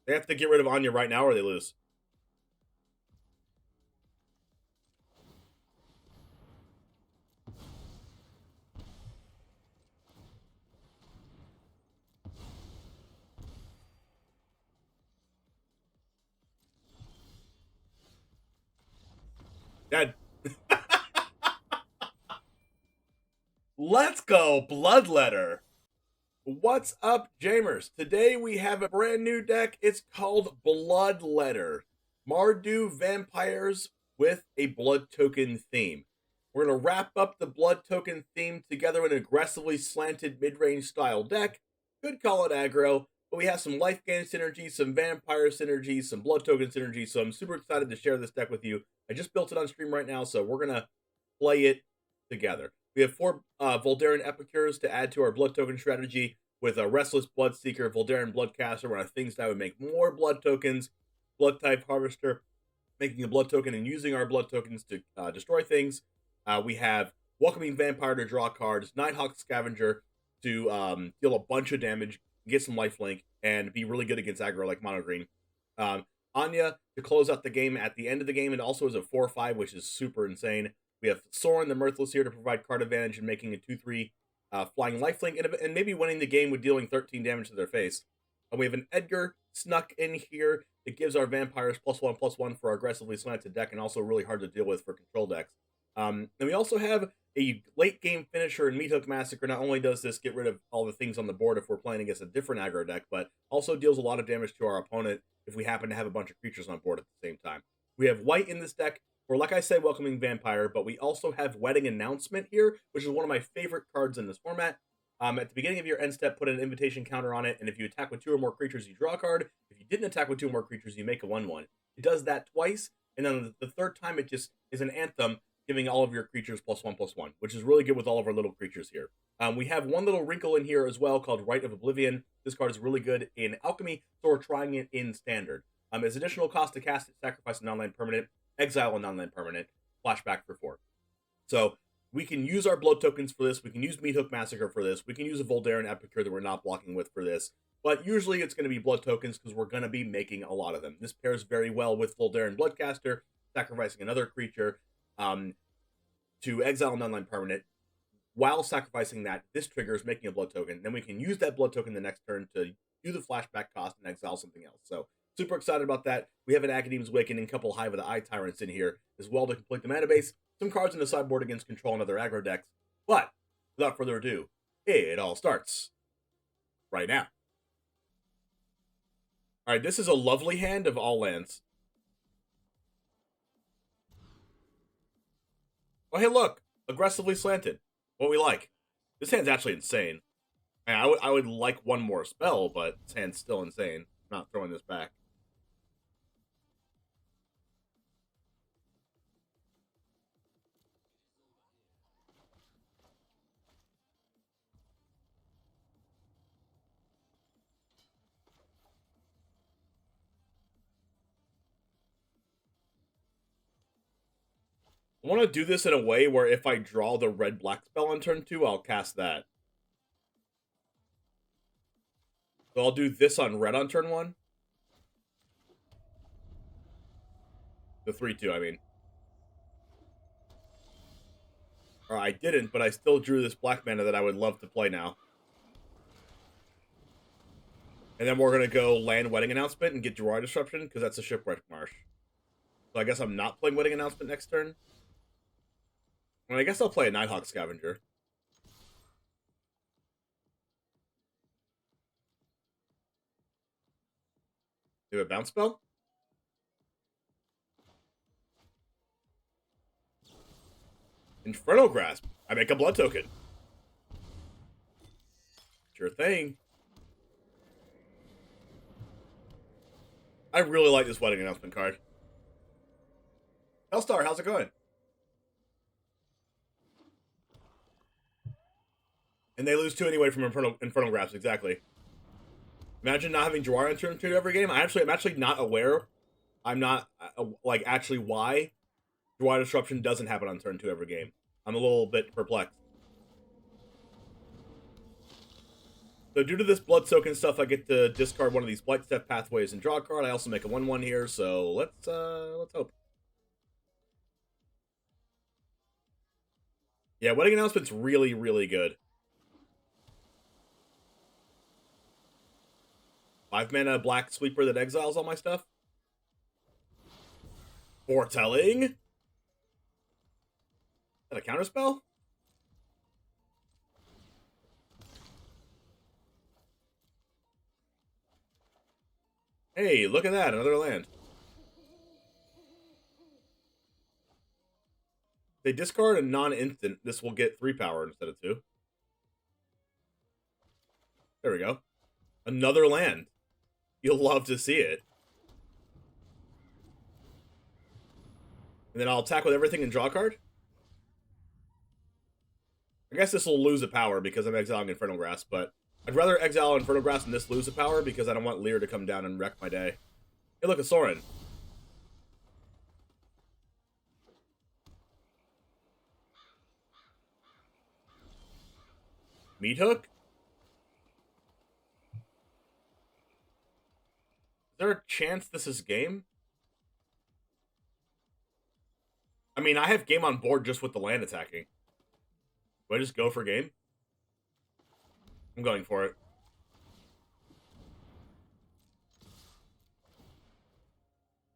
They have to get rid of Anje right now or they lose. Dead. Let's go, Bloodletter. What's up, Jamers? Today we have a brand new deck. It's called Bloodletter. MARDU vampires with a blood token theme. We're going to wrap up the blood token theme together in an aggressively slanted mid-range style deck. Could call it aggro, but we have some life gain synergy, some vampire synergy, some blood token synergy, so I'm super excited to share this deck with you. I just built it on stream right now, so we're going to play it together. We have 4 Voldaren Epicures to add to our blood token strategy with a Restless Bloodseeker, Voldaren Bloodcaster, one of the things that would make more blood tokens, Bloodtithe Harvester, making a blood token and using our blood tokens to destroy things. We have Welcoming Vampire to draw cards, Nighthawk Scavenger to deal a bunch of damage, get some lifelink, and be really good against aggro like mono green. Anje to close out the game at the end of the game, and also is a 4/5, which is super insane. We have Sorin the Mirthless here to provide card advantage and making a 2/3 flying lifelink, and maybe winning the game with dealing 13 damage to their face. And we have an Edgar snuck in here that gives our vampires +1/+1 for our aggressively slanted deck, and also really hard to deal with for control decks. And we also have a late game finisher in Meathook Massacre. Not only does this get rid of all the things on the board if we're playing against a different aggro deck, but also deals a lot of damage to our opponent if we happen to have a bunch of creatures on board at the same time. We have white in this deck for, like I said, Welcoming Vampire, but we also have Wedding Announcement here, which is one of my favorite cards in this format. At the beginning of your end step, put an invitation counter on it, and if you attack with 2 or more creatures, you draw a card. If you didn't attack with 2 or more creatures, you make a 1/1. It does that twice, and then the third time it just is an anthem, giving all of your creatures +1/+1, which is really good with all of our little creatures here. We have one little wrinkle in here as well called Rite of Oblivion. This card is really good in Alchemy, so we're trying it in Standard. As additional cost to cast it, sacrifice a non-land permanent, exile a non-land permanent, flashback for 4. So we can use our blood tokens for this. We can use Meathook Massacre for this. We can use a Voldaren Epicure that we're not blocking with for this. But usually it's going to be blood tokens because we're going to be making a lot of them. This pairs very well with Voldaren Bloodcaster, sacrificing another creature to exile a non-land permanent. While sacrificing that, this triggers making a blood token. Then we can use that blood token the next turn to do the flashback cost and exile something else. So super excited about that. We have an Agadeem's Awakening, a couple Hive of the Eye Tyrants in here as well to complete the mana base. Some cards in the sideboard against control and other aggro decks. But without further ado, it all starts right now. All right, this is a lovely hand of all lands. Oh, hey, look, aggressively slanted. What we like. This hand's actually insane. I would like one more spell, but this hand's still insane. I'm not throwing this back. I want to do this in a way where if I draw the red-black spell on turn 2, I'll cast that. So I'll do this on red on turn 1. The 3/2, I mean. Or I didn't, but I still drew this black mana that I would love to play now. And then we're going to go land Wedding Announcement and get Dry Disruption, because that's a Shipwreck Marsh. So I guess I'm not playing Wedding Announcement next turn. And I guess I'll play a Nighthawk Scavenger. Do a bounce spell? Inferno Grasp. I make a blood token. Sure thing. I really like this Wedding Announcement card. Hellstar, how's it going? And they lose 2 anyway from Infernal Grasp, exactly. Imagine not having Jawar on turn 2 every game. I'm actually not aware. I'm not, like, actually why Jawar Disruption doesn't happen on turn 2 every game. I'm a little bit perplexed. So due to this blood soak and stuff, I get to discard one of these Blightstep Pathways and draw a card. I also make a 1/1 here, so let's hope. Yeah, Wedding Announcement's really, really good. 5-mana black sweeper that exiles all my stuff. Foretelling? Is that a counterspell? Hey, look at that, another land. If they discard a non-instant, this will get 3 power instead of 2. There we go. Another land. You'll love to see it. And then I'll attack with everything and draw a card. I guess this will lose a power because I'm exiling Infernal Grasp, but I'd rather exile Infernal Grasp and this lose a power because I don't want Lear to come down and wreck my day. Hey, look, a Sorin. Meathook? Is there a chance this is game? I mean, I have game on board just with the land attacking. Do I just go for game? I'm going for it.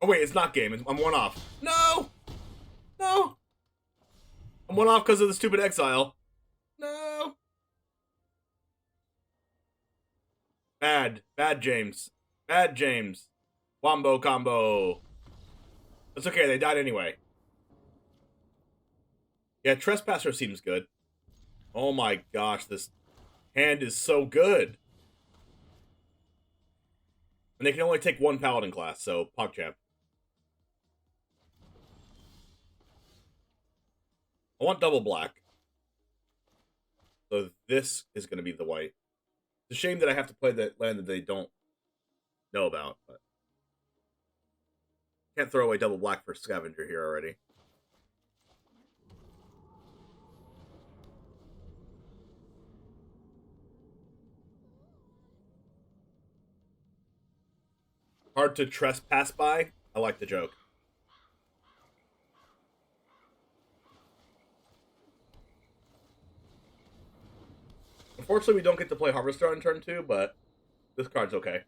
Oh wait, it's not game. I'm 1 off. No! No! I'm 1 off because of the stupid exile. No! Bad. Bad James. Bad James. Wombo combo. It's okay, they died anyway. Yeah, Trespasser seems good. Oh my gosh, this hand is so good. And they can only take 1 Paladin class, so PogChamp. I want double black. So this is going to be the white. It's a shame that I have to play that land that they don't know about, but can't throw away double black for Scavenger here already. Hard to trespass by. I like the joke. Unfortunately, we don't get to play Harvester on turn 2, but this card's okay.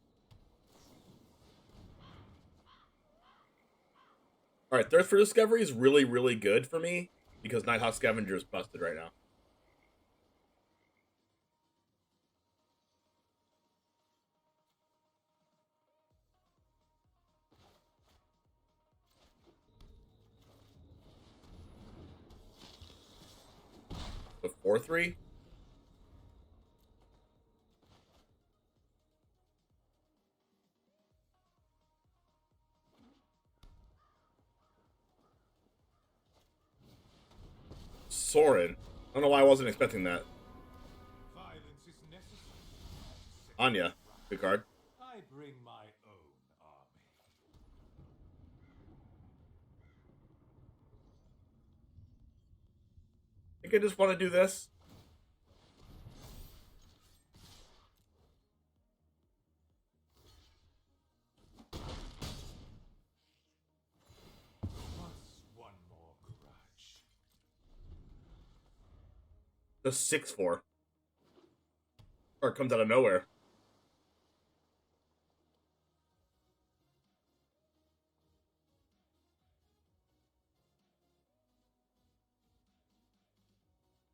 Alright, Thirst for Discovery is really, really good for me because Nighthawk Scavenger is busted right now. So 4/3. Sorin. I don't know why I wasn't expecting that. Anje. Good card. I bring my own army. I think I just want to do this. The 6/4. Or it comes out of nowhere.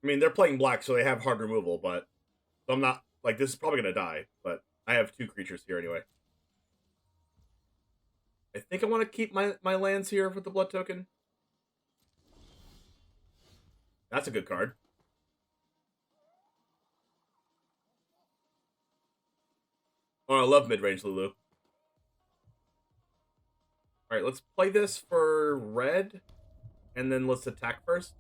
I mean, they're playing black, so they have hard removal, but so I'm not like this is probably gonna die, but I have 2 creatures here anyway. I think I want to keep my lands here with the blood token. That's a good card. Oh, I love mid-range Lulu. Alright, let's play this for red, and then let's attack first.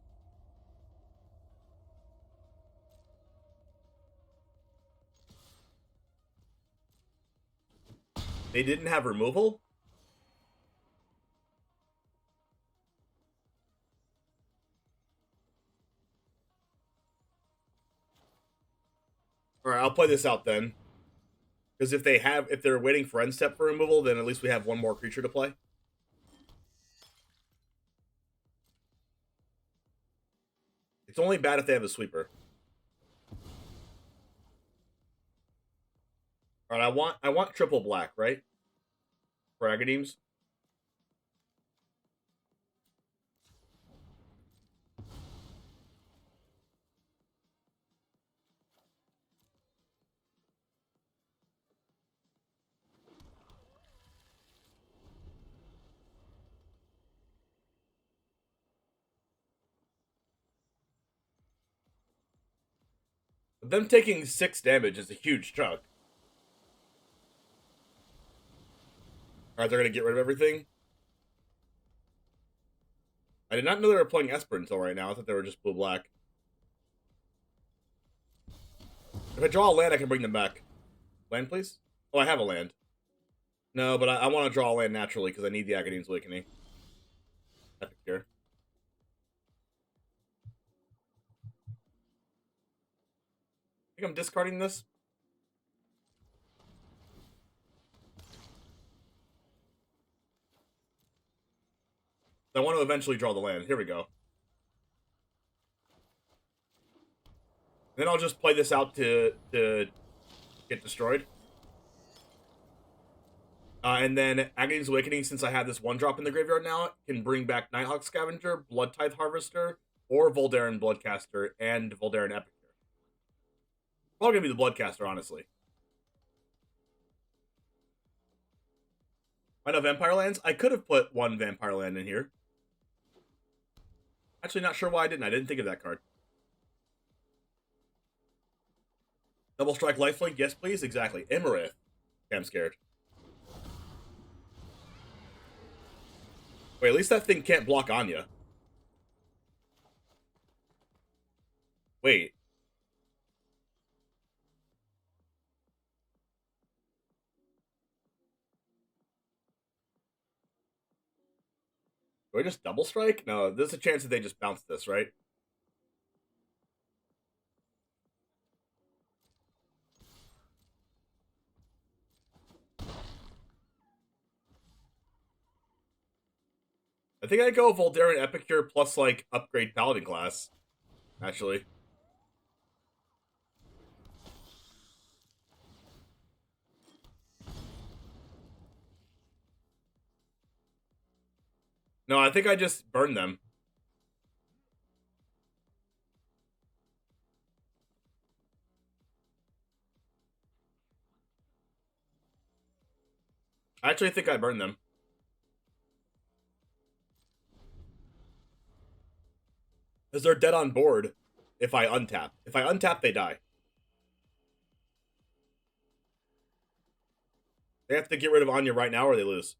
They didn't have removal? Alright, Alright, I'll play this out then. Because if they're waiting for end step for removal, then at least we have one more creature to play. It's only bad if they have a sweeper. Alright, I want triple black, right? For Agadeems. Them taking 6 damage is a huge chunk. Alright, they're gonna get rid of everything. I did not know they were playing Esper until right now. I thought they were just blue-black. If I draw a land, I can bring them back. Land, please? Oh, I have a land. No, but I want to draw a land naturally because I need the Agadeem's Awakening. Epicure. I think I'm discarding this. I want to eventually draw the land. Here we go. Then I'll just play this out to get destroyed. And then Agadeem's Awakening, since I have this 1-drop in the graveyard now, can bring back Nighthawk Scavenger, Bloodtithe Harvester, or Voldaren Bloodcaster and Voldaren Epicure. Probably gonna be the Bloodcaster, honestly. I know Vampire Lands. I could have put 1 Vampire Land in here. Actually, not sure why I didn't. I didn't think of that card. Double Strike Lifelink, yes please. Exactly. Emerith. Okay, I'm scared. Wait, at least that thing can't block Anje. Wait. Do I just double strike? No, there's a chance that they just bounce this, right? I think I'd go Voldaren Epicure plus, like, upgrade Paladin class. Actually. No, I think I just burn them. I actually think I burn them. Because they're dead on board if I untap. If I untap, they die. They have to get rid of Anje right now or they lose.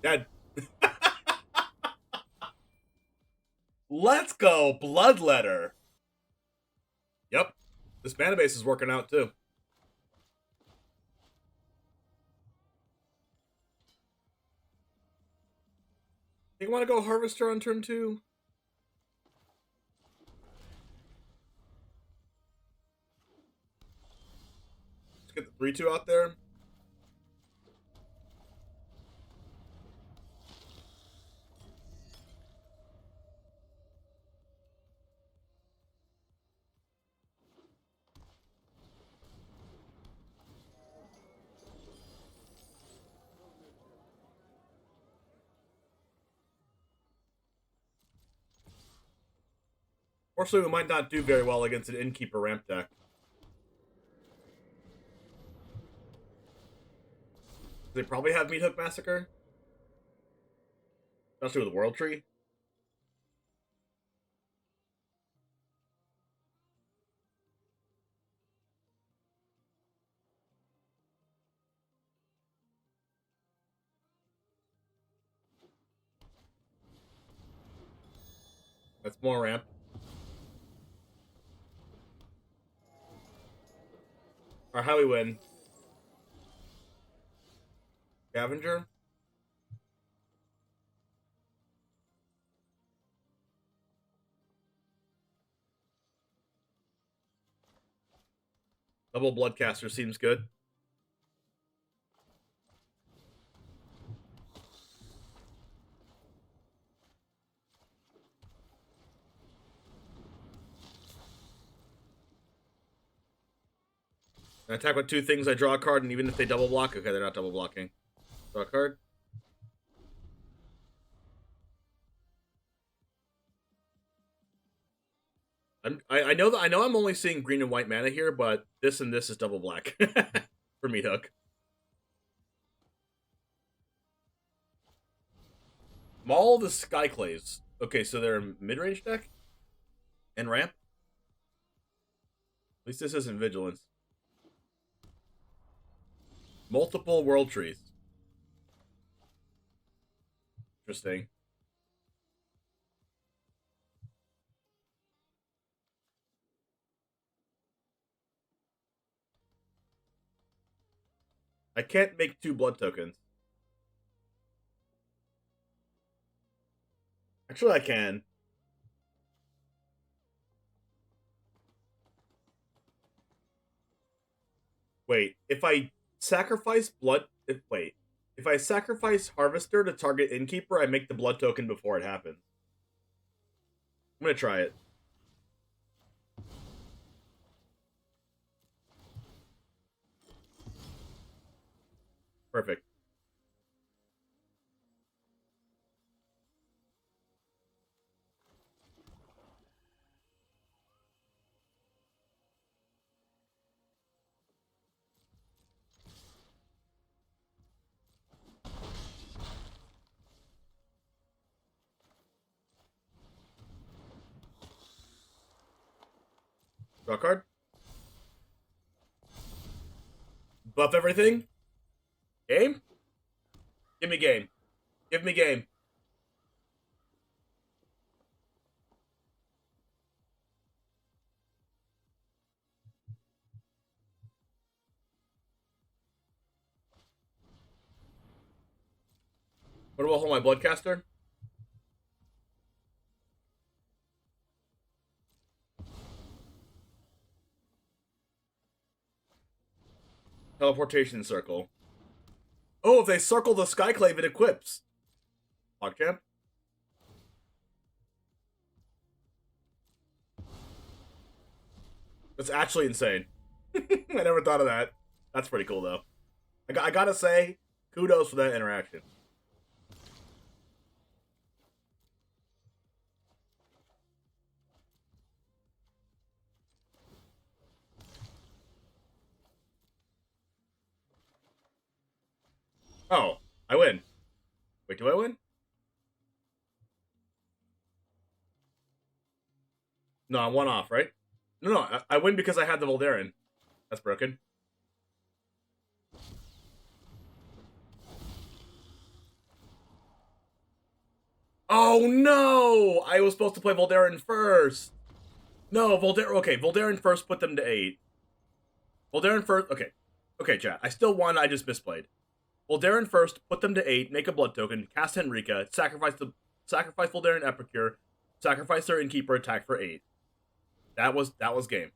Dead. Let's go, Bloodletter. Yep. This mana base is working out too. You want to go Harvester on turn 2? Let's get the 3-2 out there. Fortunately, we might not do very well against an Innkeeper ramp deck. They probably have Meathook Massacre. Especially with World Tree. That's more ramp. Or how we win? Scavenger? Double Bloodcaster seems good. I attack with 2 things, I draw a card, and even if they double block, okay, they're not double blocking. Draw a card. I know I'm only seeing green and white mana here, but this and this is double black for Meathook. Maul the Skyclaves. Okay, so they're a mid-range deck? And ramp? At least this isn't Vigilance. Multiple World Trees. Interesting. I can't make 2 blood tokens. Actually, I can. Wait, if I sacrifice if I sacrifice Harvester to target Innkeeper, I make the blood token before it happens. I'm gonna try it. Perfect. Draw card. Buff everything. Game? Give me game. Give me game. What do I hold my Bloodcaster? Teleportation circle. Oh, if they circle the Skyclave, it equips. PogChamp. That's actually insane. I never thought of that. That's pretty cool, though. I gotta say, kudos for that interaction. Oh, I win. Wait, do I win? No, I'm 1 off, right? No, I win because I had the Voldaren. That's broken. Oh no! I was supposed to play Voldaren first. No, Voldaren. Okay, Voldaren first put them to 8. Voldaren first. Okay, okay, chat. I still won. I just misplayed. Voldaren first put them to 8. Make a blood token. Cast Henrika. Sacrifice Voldaren Epicure. Sacrifice their Innkeeper. Attack for 8. That was game.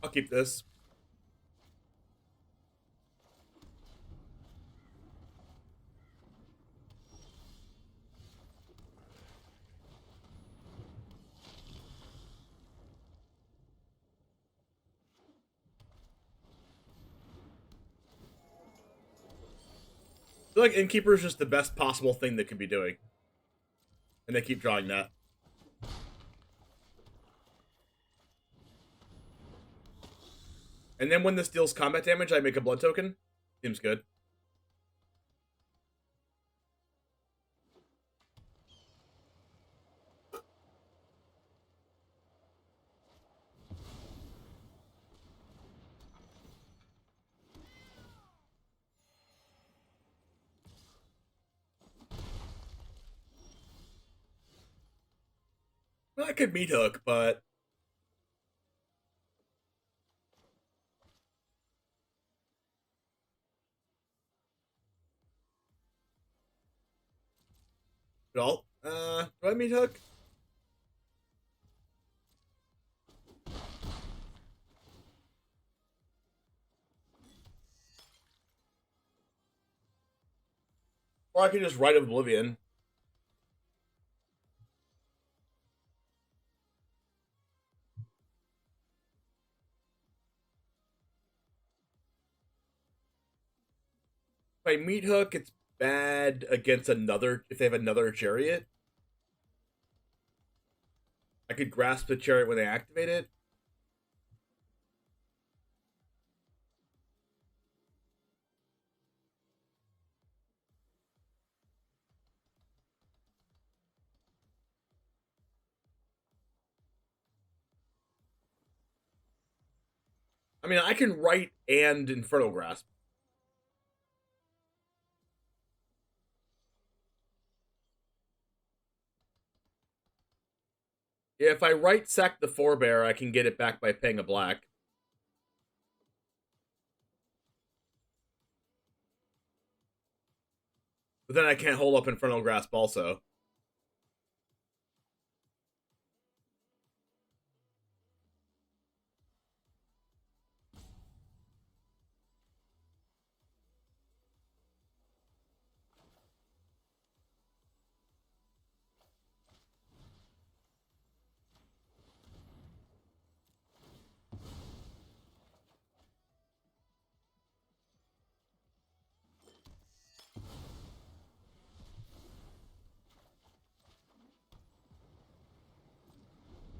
I'll keep this. I feel like Innkeeper is just the best possible thing they could be doing. And they keep drawing that. And then when this deals combat damage, I make a blood token. Seems good. Well, I could Meathook, but well, do I Meathook? Or I could just Rite of Oblivion. If I Meathook, it's bad against another, if they have another chariot. I could grasp the chariot when they activate it. I mean, I can write and Infernal Grasp. If I right sack the forebear, I can get it back by paying a black. But then I can't hold up Infernal Grasp also.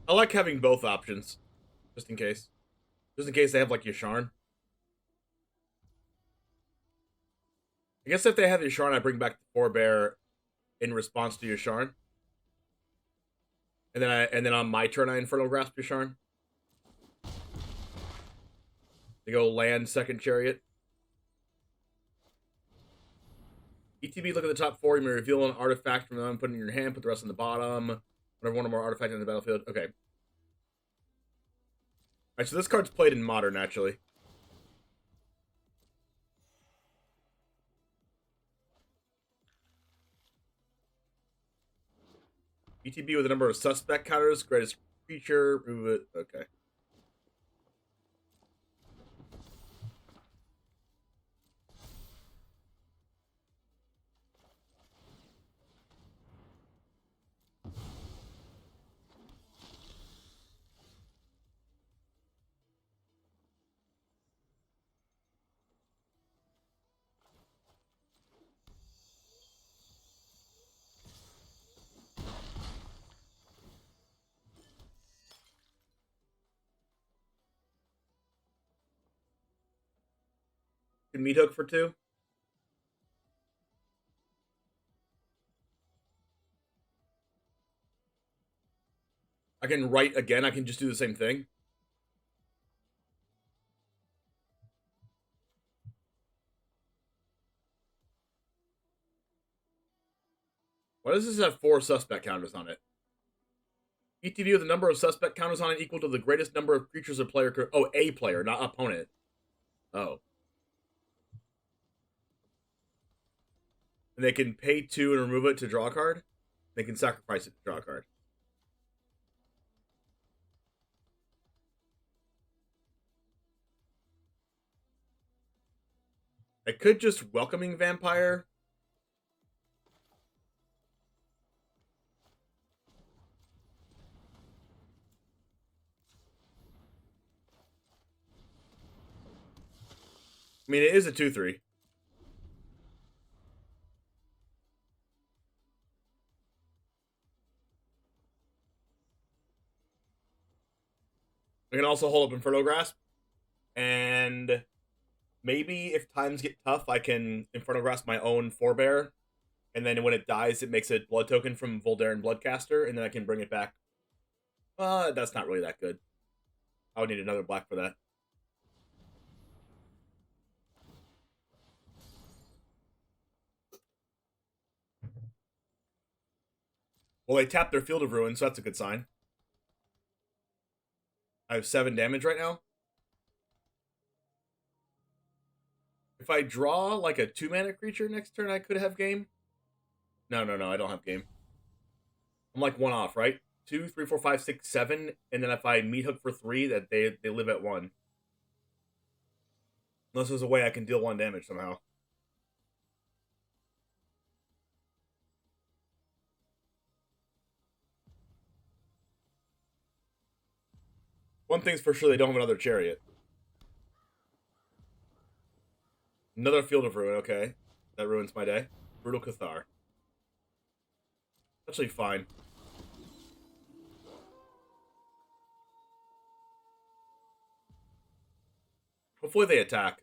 I like having both options, just in case. Just in case they have, like, Yasharn. I guess if they have Yasharn, I bring back the forebear in response to Yasharn. And then on my turn, I Infernal Grasp Yasharn. They go land second chariot. ETB, look at the top four. You may reveal an artifact from them, put it in your hand, put the rest on the bottom. Whenever one or more artifacts in the battlefield. Okay. Alright, so this card's played in Modern, actually. ETB with a number of suspect counters, greatest creature, remove it. Okay. Can Meathook for 2. I can write again. I can just do the same thing. Why does this have 4 suspect counters on it? ETB with the number of suspect counters on it equal to the greatest number of creatures a player could. Oh, a player, not opponent. Oh. And they can pay 2 and remove it to draw a card. They can sacrifice it to draw a card. I could just Welcoming Vampire. I mean, it is a 2/3. I can also hold up Inferno Grasp. And maybe if times get tough, I can Inferno Grasp my own forebear. And then when it dies, it makes a blood token from Voldaren Bloodcaster, and then I can bring it back. That's not really that good. I would need another black for that. Well, they tapped their Field of Ruin, so that's a good sign. I have 7 damage right now. If I draw like a 2-mana creature next turn, I could have game. No, I don't have game. I'm like 1 off, right? 2, 3, 4, 5, 6, 7, and then if I Meathook for 3, that they live at 1. Unless there's a way I can deal 1 damage somehow. One thing's for sure, they don't have another Chariot. Another Field of Ruin, okay. That ruins my day. Brutal Cathar. Actually fine. Hopefully they attack.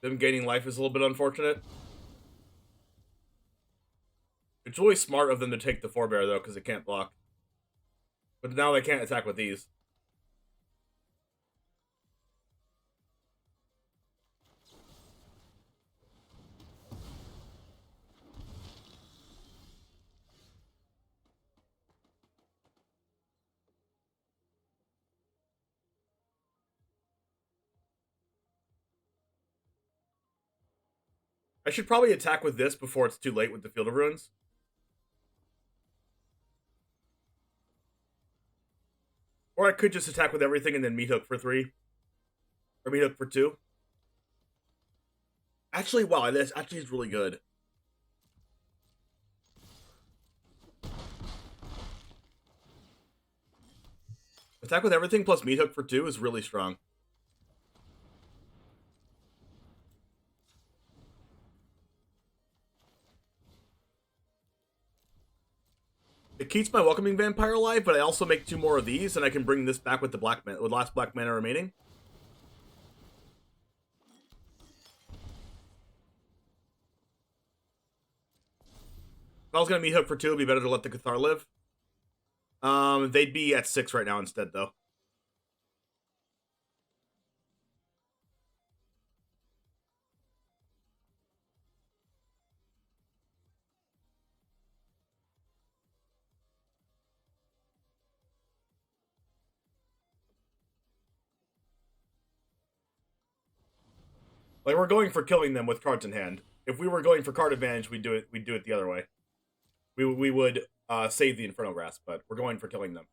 Them gaining life is a little bit unfortunate. It's really smart of them to take the Forebear, though, because it can't block. But now they can't attack with these. I should probably attack with this before it's too late with the Field of Ruins. Or I could just attack with everything and then Meathook for 3. Or Meathook for 2. Actually, wow, this actually is really good. Attack with everything plus Meathook for 2 is really strong. It keeps my Welcoming Vampire alive, but I also make 2 more of these, and I can bring this back with the black mana, with last black mana remaining. If I was gonna Meathook for 2, it'd be better to let the Cathar live. They'd be at 6 right now instead, though. Like, we're going for killing them with cards in hand. If we were going for card advantage, we'd do it the other way. We would save the Inferno Grasp, but we're going for killing them.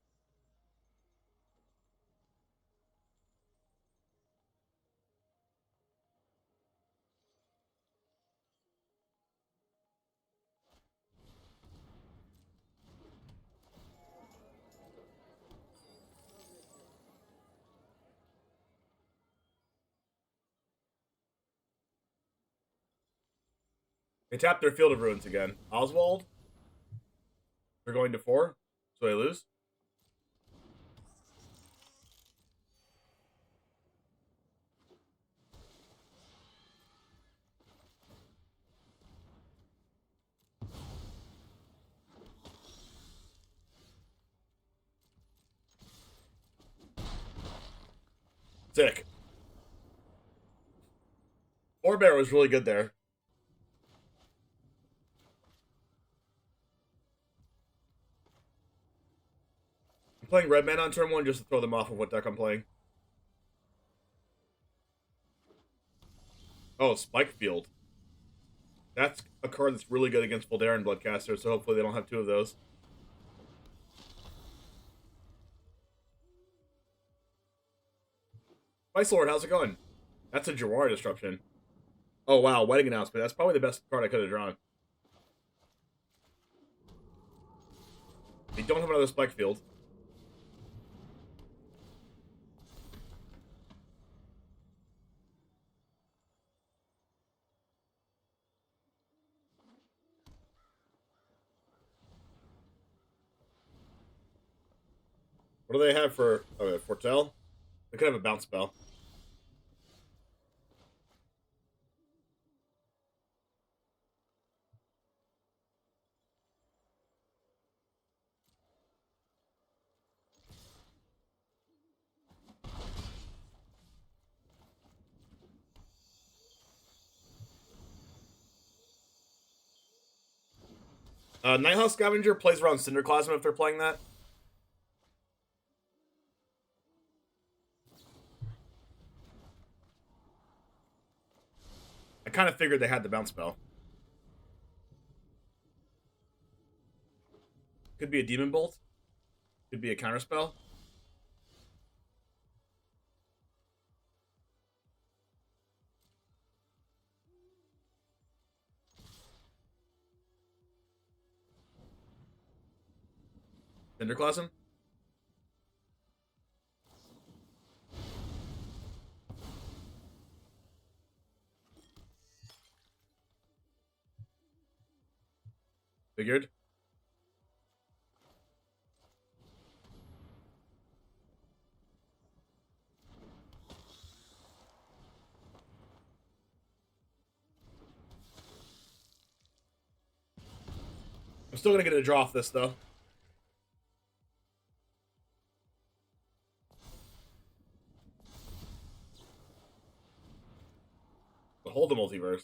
They tap their Field of Ruins again. Oswald. They're going to 4, so they lose. Sick. Forebear was really good there. I'm playing red mana on turn 1 just to throw them off of what deck I'm playing. Oh, Spike Field. That's a card that's really good against Voldaren Bloodcaster, so hopefully they don't have 2 of those. Vice Lord, how's it going? That's a Jawara Disruption. Oh wow, Wedding Announcement. That's probably the best card I could have drawn. They don't have another Spike Field. What do they have for Foretell? They could have a bounce spell. Nighthawk Scavenger plays around Cinderclasm if they're playing that. I kind of figured they had the bounce spell. Could be a Demon Bolt. Could be a counterspell. Cinderclasm? Figured. I'm still gonna get a draw off this though. But hold the multiverse.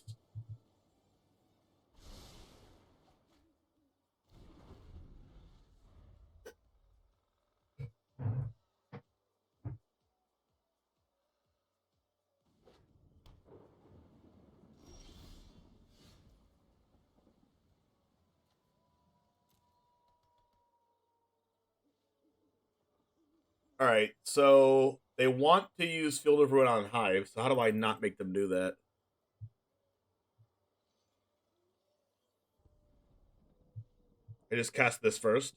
Alright, so they want to use Field of Ruin on Hive, so how do I not make them do that? I just cast this first.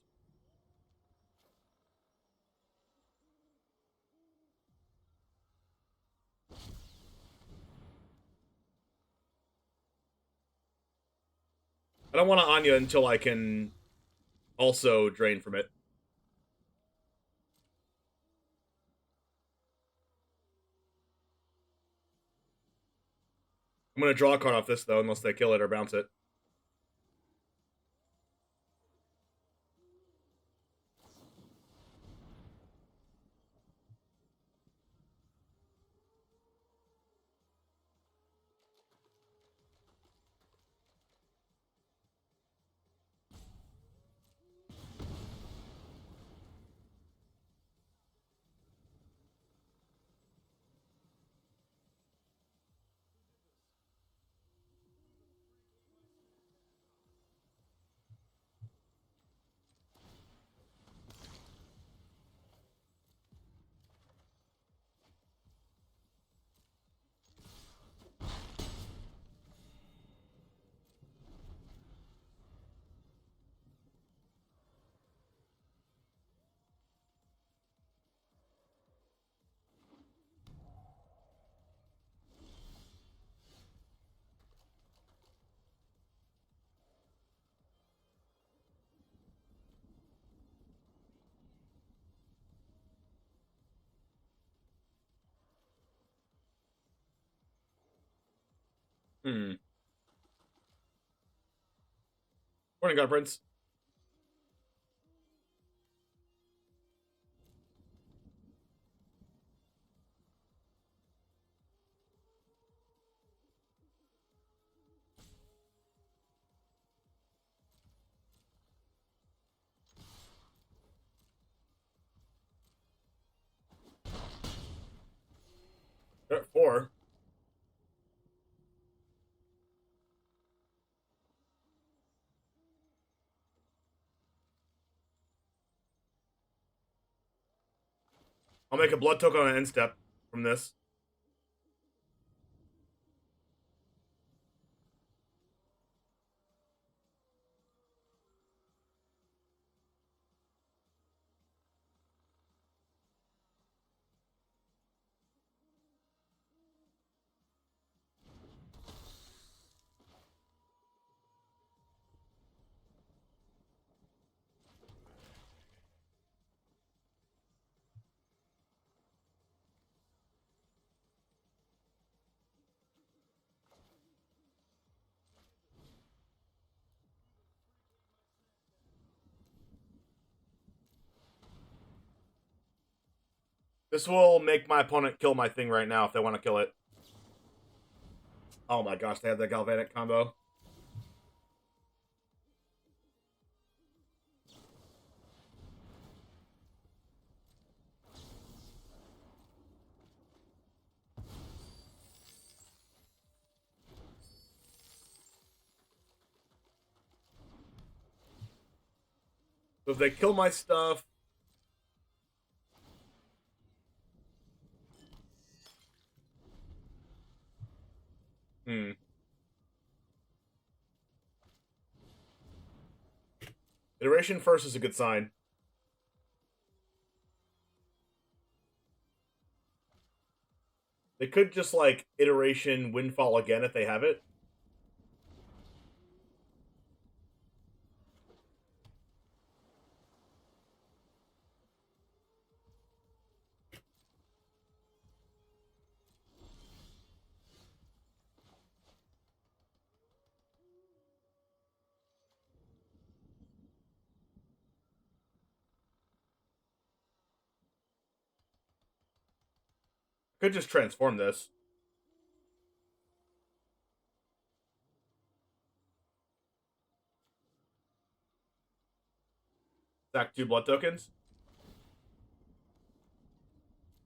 I don't want to Anya until I can also drain from it. I'm going to draw a card off this, though, unless they kill it or bounce it. Morning, God Prince. They're at 4. I'll make a blood token on an end step from this. This will make my opponent kill my thing right now if they want to kill it. Oh my gosh, they have the Galvanic combo. So if they kill my stuff... Iteration first is a good sign. They could just, like, iteration Windfall again if they have it. Could just transform this. Sack 2 blood tokens.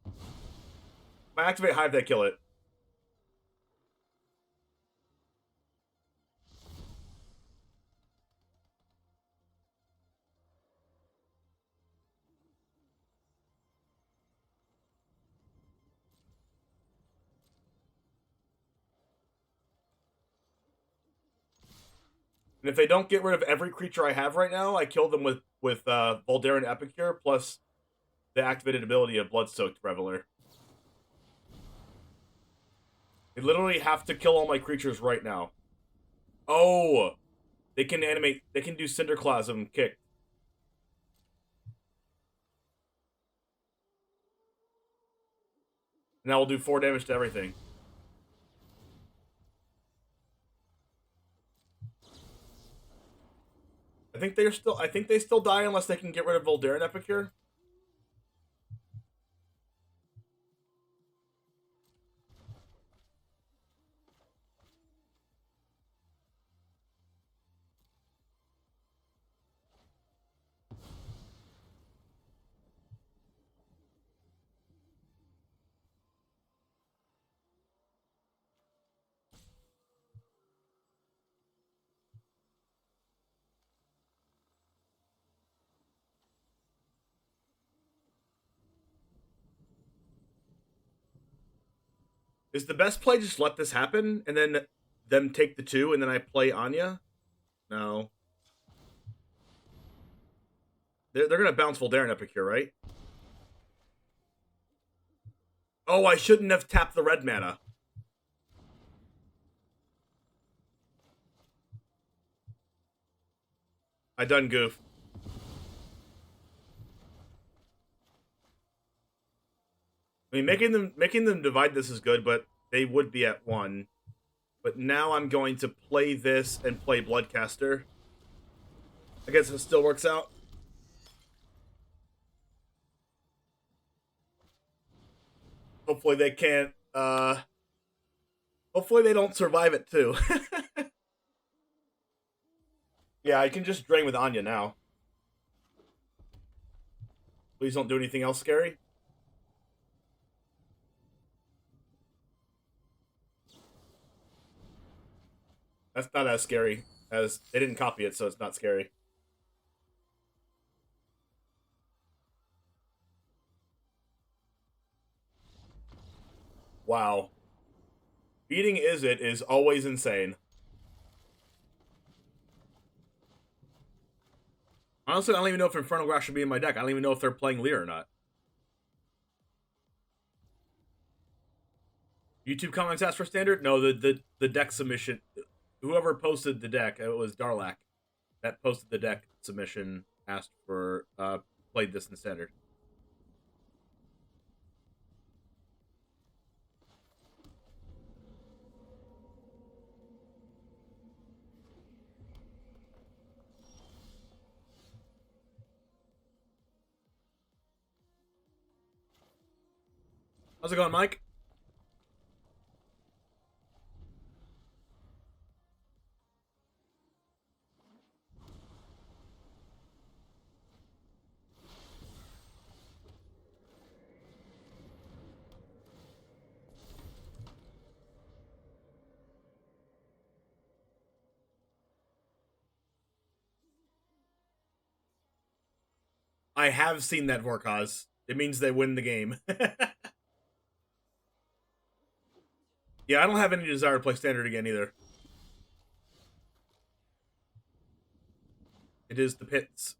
If I activate Hive, they kill it. And if they don't get rid of every creature I have right now, I kill them with Voldaren Epicure plus the activated ability of Bloodsoaked Reveler. They literally have to kill all my creatures right now. Oh! They can animate... They can do Cinderclasm kick. And that will do 4 damage to everything. I think they still die unless they can get rid of Voldaren Epicure. Is the best play just let this happen and then them take the 2 and then I play Anje? No. They're going to bounce Voldaren Epicure, right? Oh, I shouldn't have tapped the red mana. I done goof. I mean, making them divide this is good, but they would be at 1. But now I'm going to play this and play Bloodcaster. I guess it still works out. Hopefully they can't, hopefully they don't survive it too. Yeah, I can just drain with Anje now. Please don't do anything else scary. That's not as scary, as they didn't copy it, so it's not scary. Wow. Beating Izzet is always insane. Honestly, I don't even know if Infernal Grasp should be in my deck. I don't even know if they're playing Leer or not. YouTube comments asked for standard? No, the deck submission. Whoever posted the deck, it was Darlak, that posted the deck submission, asked for played this in standard. How's it going, Mike? I have seen that Vorkaz. It means they win the game. Yeah, I don't have any desire to play Standard again either. It is the pits.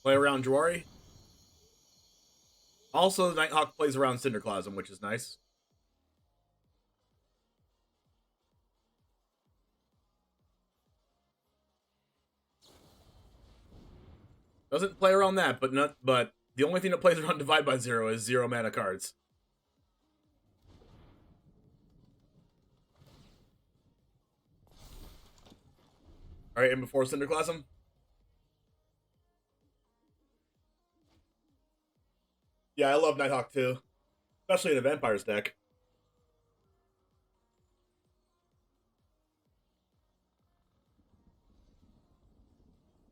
Play around Jwari. Also, Nighthawk plays around Cinderclasm, which is nice. Doesn't play around that, but the only thing that plays around Divide by Zero is 0 mana cards. Alright, and before Cinderclasm? Yeah, I love Nighthawk too. Especially in a Vampires deck.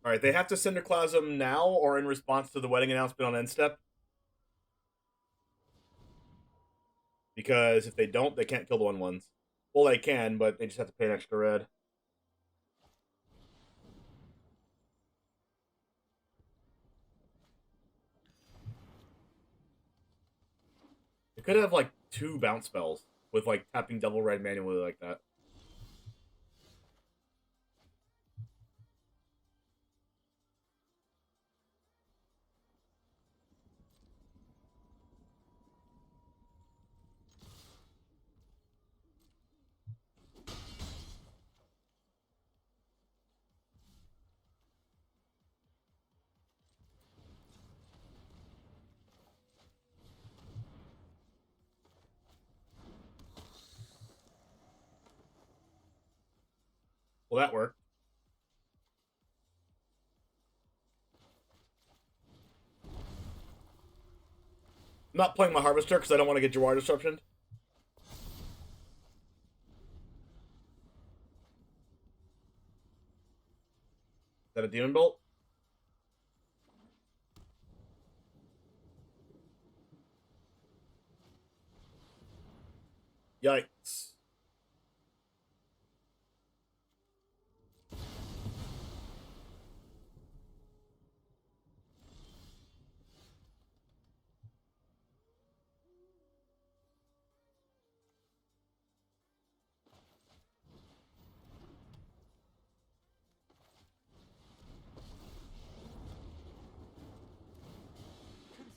Alright, they have to Cinderclasm now or in response to the wedding announcement on end step. Because if they don't, they can't kill the 1/1s. Well, they can, but they just have to pay an extra red. They could have like 2 bounce spells with like tapping double red manually like that. Well, that worked. I'm not playing my Harvester because I don't want to get Jawar Disruption. Is that a Demon Bolt? Yikes.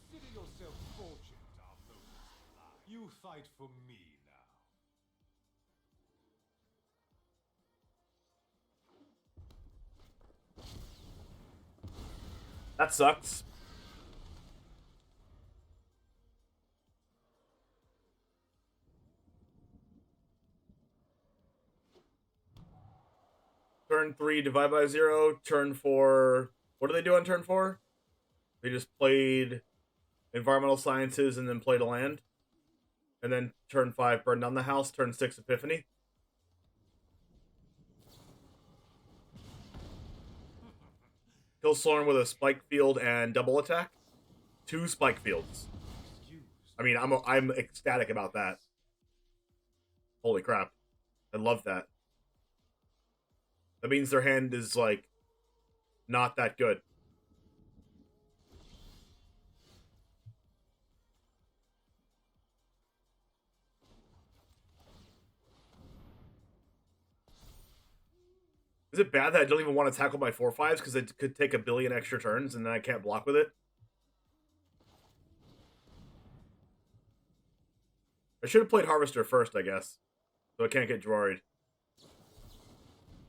Consider yourself fortunate, our moments. You fight for me now. That sucks. Turn 3, Divide by Zero. Turn 4... What do they do on turn 4? They just played Environmental Sciences and then played a land. And then turn 5, Burn Down the House. Turn 6, Epiphany. Kill Sorin with a Spike Field and double attack. 2 Spike Fields. I mean, I'm ecstatic about that. Holy crap. I love that. That means their hand is, like, not that good. Is it bad that I don't even want to tackle my 4/5s because it could take a billion extra turns and then I can't block with it? I should have played Harvester first, I guess. So I can't get Jwari'd.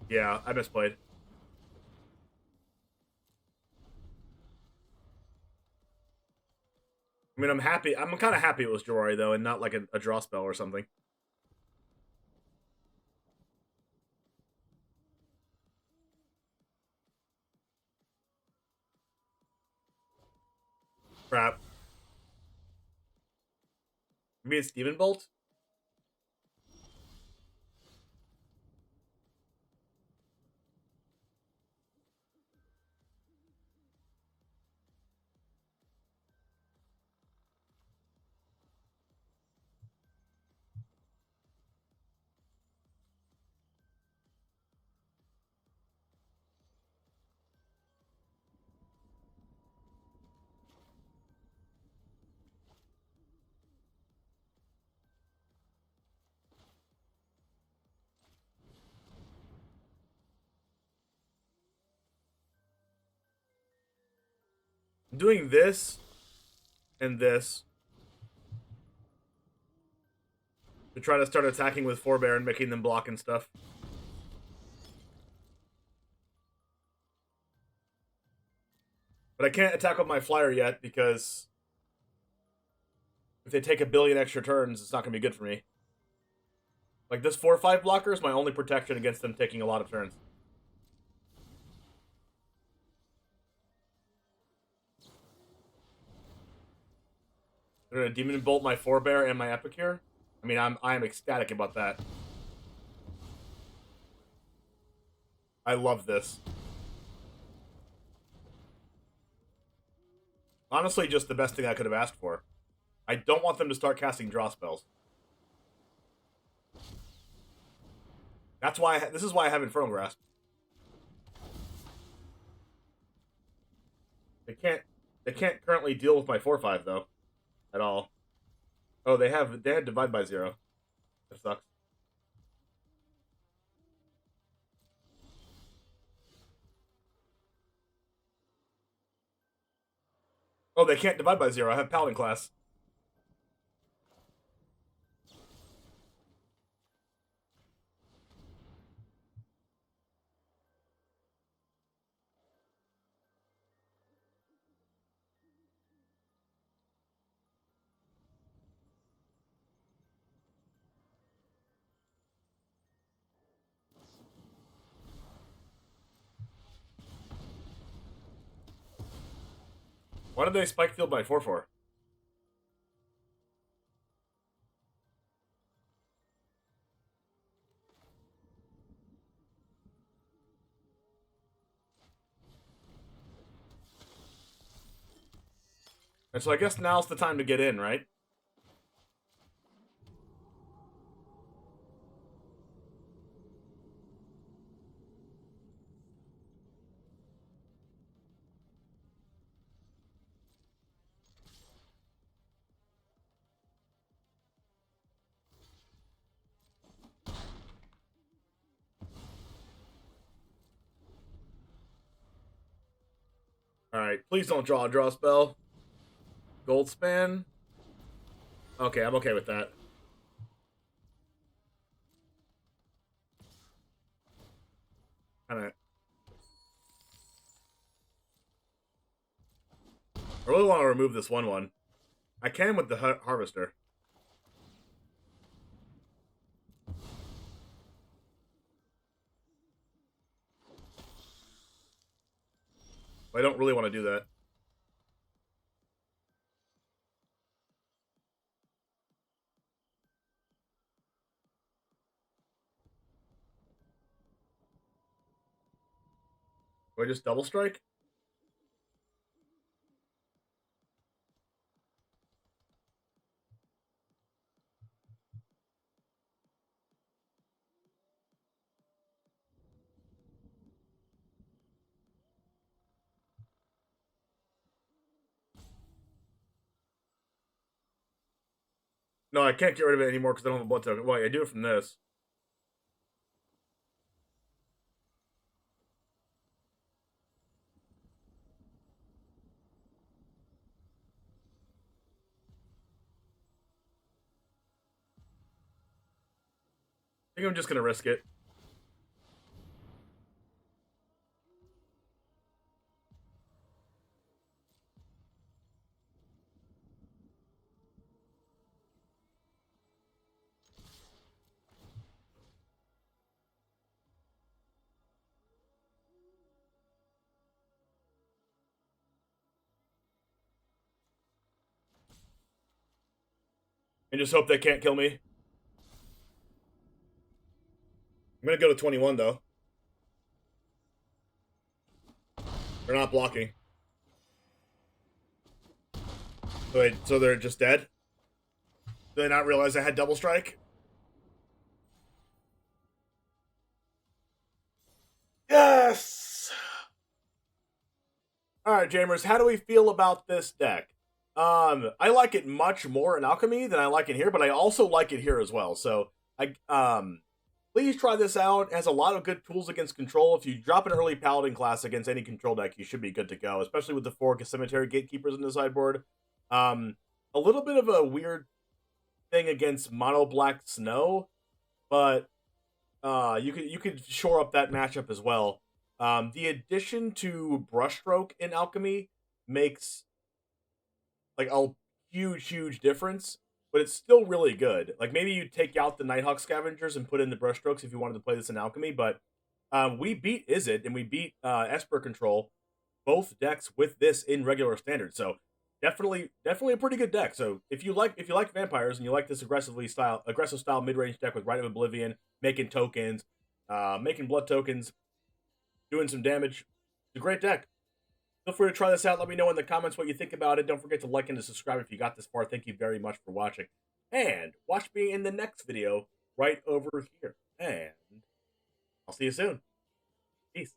Yeah, I misplayed. I mean, I'm happy. I'm kind of happy it was Jwari, though, and not like a draw spell or something. Crap. Maybe it's Demon Bolt? I'm doing this and this to try to start attacking with Forebear and making them block and stuff. But I can't attack with my flyer yet because if they take a billion extra turns, it's not going to be good for me. Like, this 4/5 blocker is my only protection against them taking a lot of turns. They're going to Demon Bolt my Forebear and my Epicure. I mean, I am ecstatic about that. I love this. Honestly, just the best thing I could have asked for. I don't want them to start casting draw spells. That's why this is why I have Infernal Grasp. They can't currently deal with my 4/5 though, at all. Oh, they had Divide by 0. That sucks. Oh, they can't Divide by 0. I have Paladin class. Why did they Spike Field by 4/4? And so I guess now's the time to get in, right? Alright, please don't draw a draw spell. Gold span. Okay, I'm okay with that. Kinda. I really want to remove this 1/1. I can with the Harvester. But I don't really want to do that. Do I just double strike? No, I can't get rid of it anymore because I don't have a blood token. Well, I do it from this. I think I'm just going to risk it. And just hope they can't kill me. I'm going to go to 21, though. They're not blocking. Wait, so they're just dead? Did they not realize I had double strike? Yes! Alright, Jamers, how do we feel about this deck? I like it much more in Alchemy than I like it here, but I also like it here as well. So, please please try this out. It has a lot of good tools against control. If you drop an early Paladin class against any control deck, you should be good to go, especially with the 4 Cemetery Gatekeepers in the sideboard. A little bit of a weird thing against Mono Black Snow, but you could shore up that matchup as well. The addition to Brushstroke in Alchemy makes like a huge difference, but it's still really good. Like maybe you take out the Nighthawk Scavengers and put in the Brushstrokes if you wanted to play this in Alchemy, but we beat Izzet and we beat Esper Control, both decks with this in regular standard. So definitely a pretty good deck. So if you like vampires and you like this aggressive style mid-range deck with Rite of Oblivion, making tokens, making blood tokens, doing some damage, it's a great deck. Feel free to try this out. Let me know in the comments what you think about it. Don't forget to like and to subscribe if you got this far. Thank you very much for watching. And watch me in the next video right over here. And I'll see you soon. Peace.